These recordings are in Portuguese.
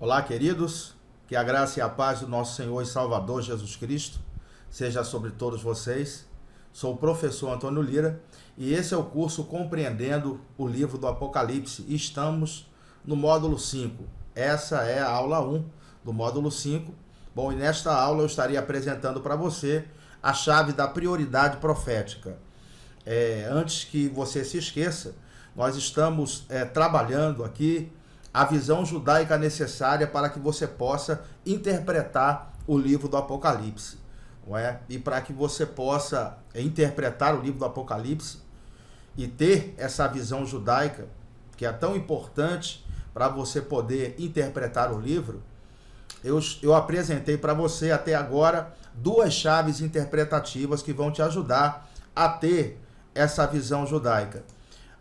Olá, queridos, que a graça e a paz do nosso Senhor e Salvador Jesus Cristo seja sobre todos vocês. Sou o professor Antônio Lira e esse é o curso Compreendendo o Livro do Apocalipse e estamos no módulo 5. Essa é a aula 1 do módulo 5. Bom, e nesta aula eu estarei apresentando para você a chave da prioridade profética. Antes que você se esqueça, nós estamos trabalhando aqui a visão judaica necessária para que você possa interpretar o livro do Apocalipse. Não é? E para que você possa interpretar o livro do Apocalipse e ter essa visão judaica, que é tão importante para você poder interpretar o livro, eu apresentei para você até agora duas chaves interpretativas que vão te ajudar a ter essa visão judaica.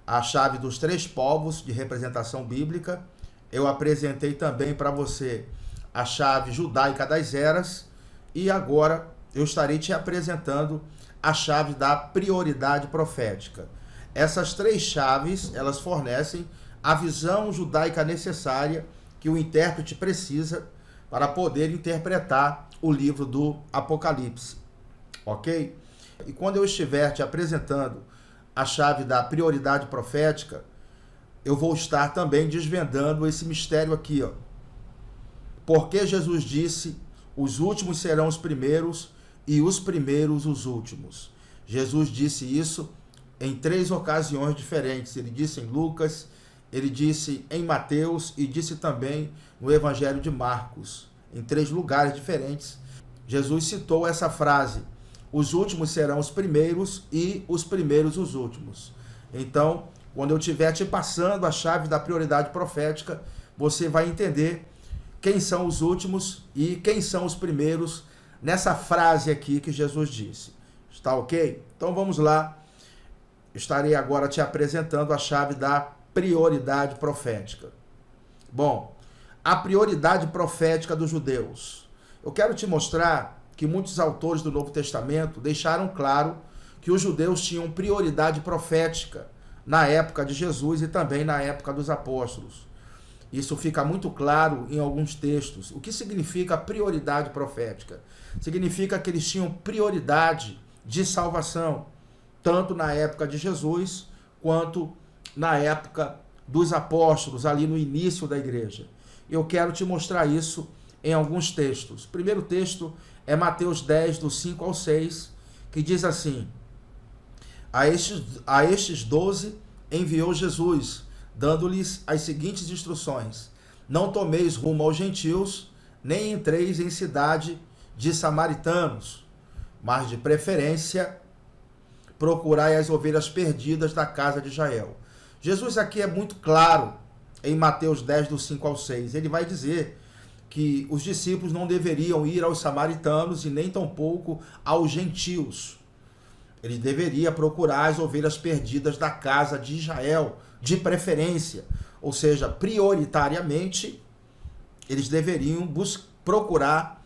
A chave dos três povos de representação bíblica. Eu apresentei também para você a chave judaica das eras e agora eu estarei te apresentando a chave da prioridade profética. Essas três chaves, elas fornecem a visão judaica necessária que o intérprete precisa para poder interpretar o livro do Apocalipse, ok? E quando eu estiver te apresentando a chave da prioridade profética, eu vou estar também desvendando esse mistério aqui, ó. Porque Jesus disse, os últimos serão os primeiros e os primeiros os últimos. Jesus disse isso em três ocasiões diferentes. Ele disse em Lucas, ele disse em Mateus e disse também no Evangelho de Marcos. Em três lugares diferentes, Jesus citou essa frase, os últimos serão os primeiros e os primeiros os últimos. Então, quando eu estiver te passando a chave da prioridade profética, você vai entender quem são os últimos e quem são os primeiros nessa frase aqui que Jesus disse. Está ok? Então vamos lá. Estarei agora te apresentando a chave da prioridade profética. Bom, a prioridade profética dos judeus. Eu quero te mostrar que muitos autores do Novo Testamento deixaram claro que os judeus tinham prioridade profética na época de Jesus e também na época dos apóstolos. Isso fica muito claro em alguns textos. O que significa prioridade profética? Significa que eles tinham prioridade de salvação, tanto na época de Jesus, quanto na época dos apóstolos, ali no início da igreja. Eu quero te mostrar isso em alguns textos. O primeiro texto é Mateus 10, do 5 ao 6, que diz assim: A estes 12 enviou Jesus, dando-lhes as seguintes instruções: não tomeis rumo aos gentios, nem entreis em cidade de samaritanos, mas de preferência procurai as ovelhas perdidas da casa de Israel. Jesus aqui é muito claro em Mateus 10, do 5 ao 6. Ele vai dizer que os discípulos não deveriam ir aos samaritanos e nem tampouco aos gentios. Ele deveria procurar as ovelhas perdidas da casa de Israel, de preferência. Ou seja, prioritariamente, eles deveriam procurar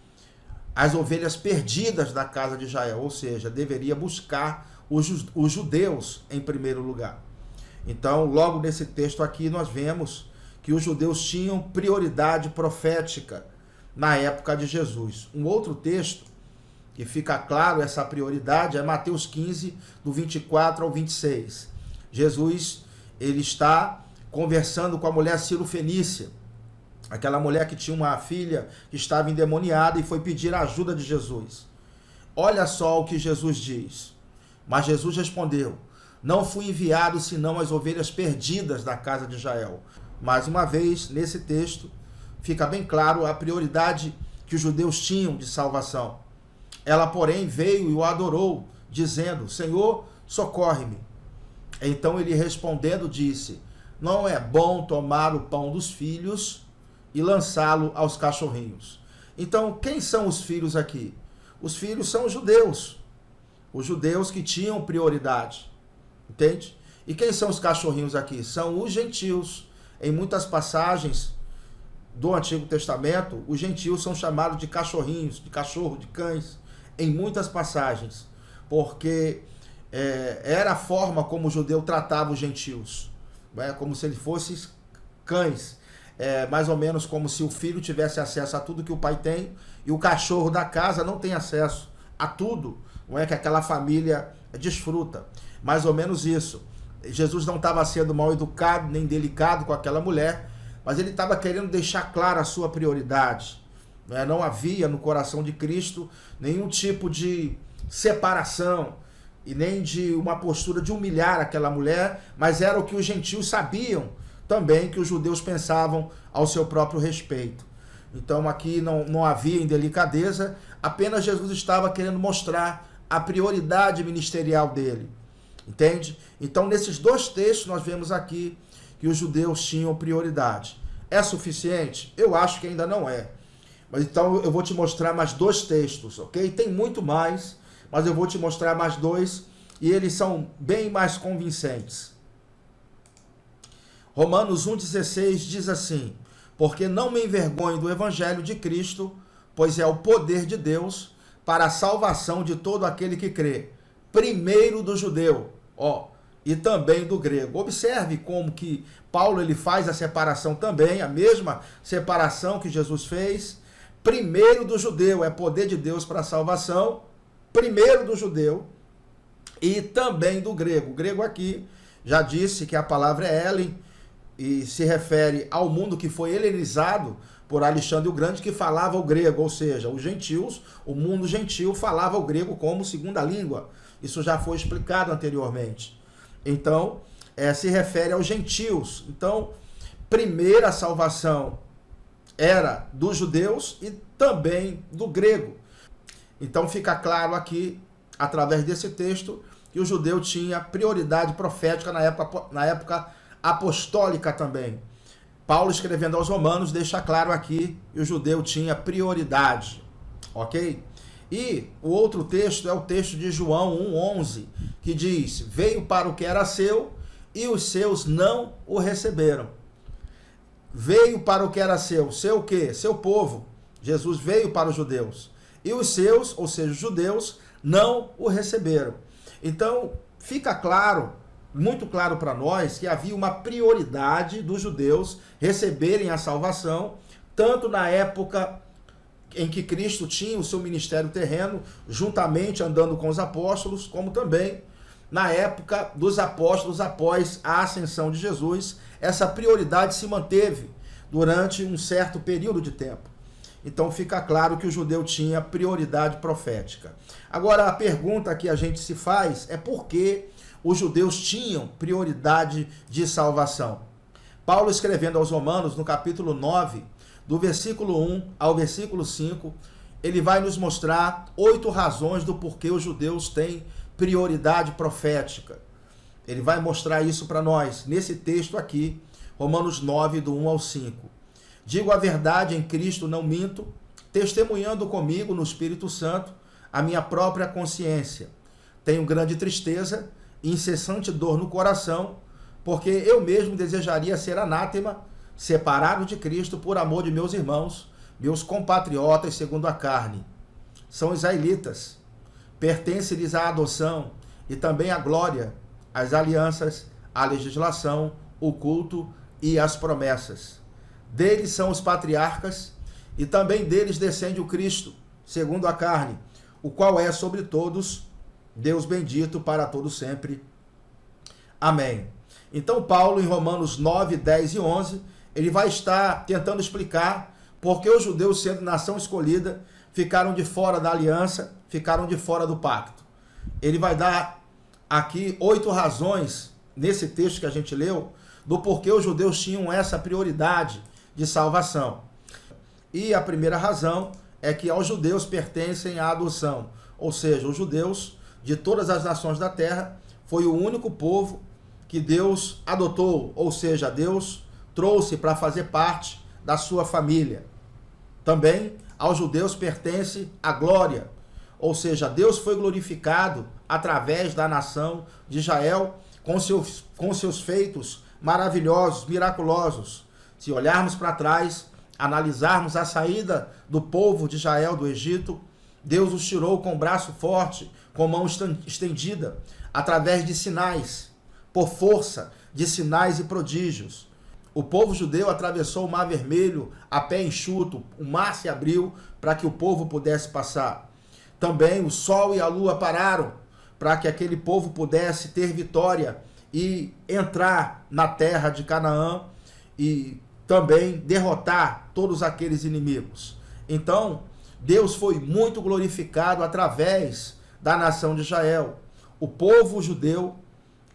as ovelhas perdidas da casa de Israel. Ou seja, deveria buscar os judeus em primeiro lugar. Então, logo nesse texto aqui, nós vemos que os judeus tinham prioridade profética na época de Jesus. Um outro texto que fica claro essa prioridade é Mateus 15, do 24 ao 26. Jesus, ele está conversando com a mulher Cirofenícia, aquela mulher que tinha uma filha que estava endemoniada e foi pedir a ajuda de Jesus. Olha só o que Jesus diz. Mas Jesus respondeu: não fui enviado senão as ovelhas perdidas da casa de Israel. Mais uma vez, nesse texto, fica bem claro a prioridade que os judeus tinham de salvação. Ela, porém, veio e o adorou, dizendo: Senhor, socorre-me. Então ele respondendo disse: não é bom tomar o pão dos filhos e lançá-lo aos cachorrinhos. Então, quem são os filhos aqui? Os filhos são os judeus que tinham prioridade, entende? E quem são os cachorrinhos aqui? São os gentios. Em muitas passagens do Antigo Testamento, os gentios são chamados de cachorrinhos, de cachorro, de cães, em muitas passagens, porque era a forma como o judeu tratava os gentios, como se eles fossem cães. mais ou menos como se o filho tivesse acesso a tudo que o pai tem e o cachorro da casa não tem acesso a tudo, não é, que aquela família desfruta. Mais ou menos isso. Jesus não estava sendo mal educado nem delicado com aquela mulher, mas ele estava querendo deixar clara a sua prioridade. Não havia no coração de Cristo nenhum tipo de separação e nem de uma postura de humilhar aquela mulher, mas era o que os gentios sabiam também que os judeus pensavam ao seu próprio respeito. Então aqui não havia indelicadeza, apenas Jesus estava querendo mostrar a prioridade ministerial dele. Entende? Então nesses dois textos nós vemos aqui que os judeus tinham prioridade. É suficiente? Eu acho que ainda não é. Mas então eu vou te mostrar mais dois textos, ok? Tem muito mais, mas eu vou te mostrar mais dois e eles são bem mais convincentes. Romanos 1,16 diz assim: porque não me envergonho do evangelho de Cristo, pois é o poder de Deus para a salvação de todo aquele que crê, primeiro do judeu, e também do grego. Observe como que Paulo ele faz a separação também, a mesma separação que Jesus fez. Primeiro do judeu é poder de Deus para a salvação, primeiro do judeu e também do grego. O grego aqui já disse que a palavra é Helen e se refere ao mundo que foi helenizado por Alexandre o Grande, que falava o grego, ou seja, os gentios, o mundo gentil falava o grego como segunda língua. Isso já foi explicado anteriormente. Então, se refere aos gentios. Então, primeira salvação era dos judeus e também do grego. Então fica claro aqui, através desse texto, que o judeu tinha prioridade profética na época apostólica também. Paulo, escrevendo aos Romanos, deixa claro aqui que o judeu tinha prioridade, ok? E o outro texto é o texto de João 1,11, que diz: veio para o que era seu e os seus não o receberam. Veio para o que era seu o quê? Seu povo. Jesus veio para os judeus. E os seus, ou seja, os judeus, não o receberam. Então, fica claro, muito claro para nós, que havia uma prioridade dos judeus receberem a salvação, tanto na época em que Cristo tinha o seu ministério terreno, juntamente andando com os apóstolos, como também na época dos apóstolos após a ascensão de Jesus. Essa prioridade se manteve durante um certo período de tempo. Então fica claro que o judeu tinha prioridade profética. Agora a pergunta que a gente se faz é por que os judeus tinham prioridade de salvação. Paulo, escrevendo aos Romanos, no capítulo 9, do versículo 1 ao versículo 5, ele vai nos mostrar 8 razões do porquê os judeus têm prioridade profética. Ele vai mostrar isso para nós, nesse texto aqui, Romanos 9, do 1 ao 5. Digo a verdade em Cristo, não minto, testemunhando comigo no Espírito Santo a minha própria consciência. Tenho grande tristeza e incessante dor no coração, porque eu mesmo desejaria ser anátema, separado de Cristo por amor de meus irmãos, meus compatriotas segundo a carne. São israelitas, pertence-lhes a adoção e também a glória, as alianças, a legislação, o culto e as promessas. Deles são os patriarcas e também deles descende o Cristo, segundo a carne, o qual é sobre todos, Deus bendito para todo sempre. Amém. Então Paulo, em Romanos 9, 10 e 11, ele vai estar tentando explicar por que os judeus, sendo nação escolhida, ficaram de fora da aliança, ficaram de fora do pacto. Ele vai dar aqui 8 razões, nesse texto que a gente leu, do porquê os judeus tinham essa prioridade de salvação. E a primeira razão é que aos judeus pertencem a adoção, ou seja, os judeus de todas as nações da terra foi o único povo que Deus adotou, ou seja, Deus trouxe para fazer parte da sua família. Também aos judeus pertence a glória, ou seja, Deus foi glorificado através da nação de Israel com seus feitos maravilhosos, miraculosos. Se olharmos para trás, analisarmos a saída do povo de Israel do Egito, Deus os tirou com braço forte, com mão estendida, através de sinais, por força de sinais e prodígios. O povo judeu atravessou o Mar Vermelho a pé enxuto, o mar se abriu para que o povo pudesse passar. Também o sol e a lua pararam para que aquele povo pudesse ter vitória e entrar na terra de Canaã e também derrotar todos aqueles inimigos. Então, Deus foi muito glorificado através da nação de Israel. O povo judeu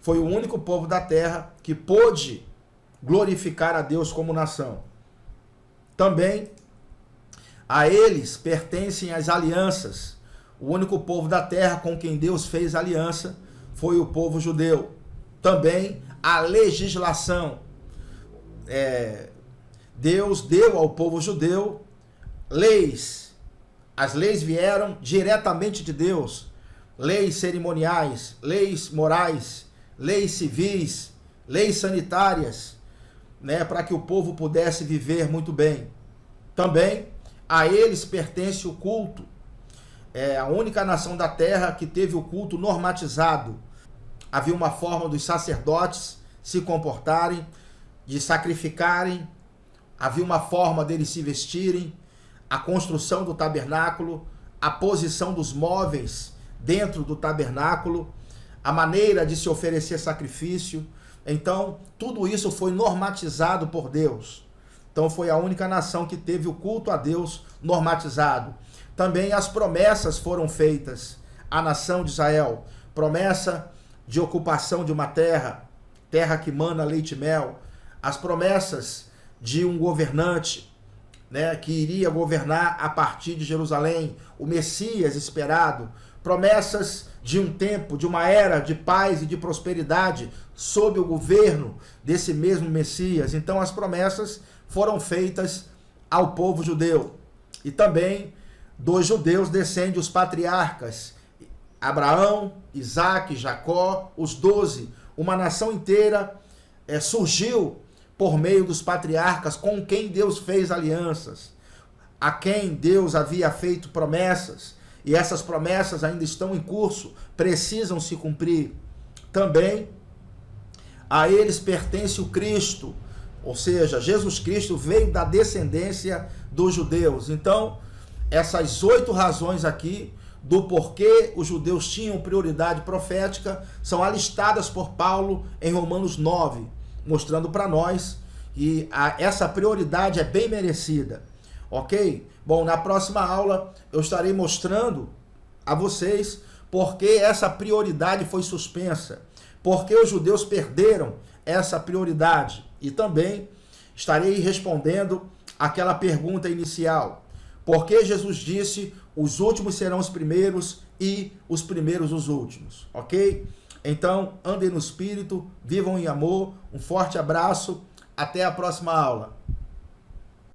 foi o único povo da terra que pôde glorificar a Deus como nação. Também a eles pertencem as alianças. O único povo da terra com quem Deus fez aliança foi o povo judeu. Também a legislação. Deus deu ao povo judeu leis. As leis vieram diretamente de Deus. Leis cerimoniais, leis morais, leis civis, leis sanitárias, para que o povo pudesse viver muito bem. Também a eles pertence o culto. É a única nação da terra que teve o culto normatizado. Havia uma forma dos sacerdotes se comportarem, de sacrificarem, havia uma forma deles se vestirem, a construção do tabernáculo, a posição dos móveis dentro do tabernáculo, a maneira de se oferecer sacrifício. Então, tudo isso foi normatizado por Deus. Então, foi a única nação que teve o culto a Deus normatizado. Também as promessas foram feitas à nação de Israel. Promessa de ocupação de uma terra, terra que mana leite e mel. As promessas de um governante, que iria governar a partir de Jerusalém, o Messias esperado. Promessas de um tempo, de uma era de paz e de prosperidade sob o governo desse mesmo Messias. Então as promessas foram feitas ao povo judeu. E também dos judeus descendem os patriarcas, Abraão, Isaque, Jacó, os 12. Uma nação inteira surgiu por meio dos patriarcas com quem Deus fez alianças, a quem Deus havia feito promessas. E essas promessas ainda estão em curso, precisam se cumprir. Também a eles pertence o Cristo, ou seja, Jesus Cristo veio da descendência dos judeus. Então, essas 8 razões aqui do porquê os judeus tinham prioridade profética são alistadas por Paulo em Romanos 9, mostrando para nós que essa prioridade é bem merecida. Ok? Bom, na próxima aula eu estarei mostrando a vocês por que essa prioridade foi suspensa, por que os judeus perderam essa prioridade. E também estarei respondendo aquela pergunta inicial: por que Jesus disse os últimos serão os primeiros e os primeiros os últimos? Ok? Então, andem no Espírito, vivam em amor, um forte abraço, até a próxima aula.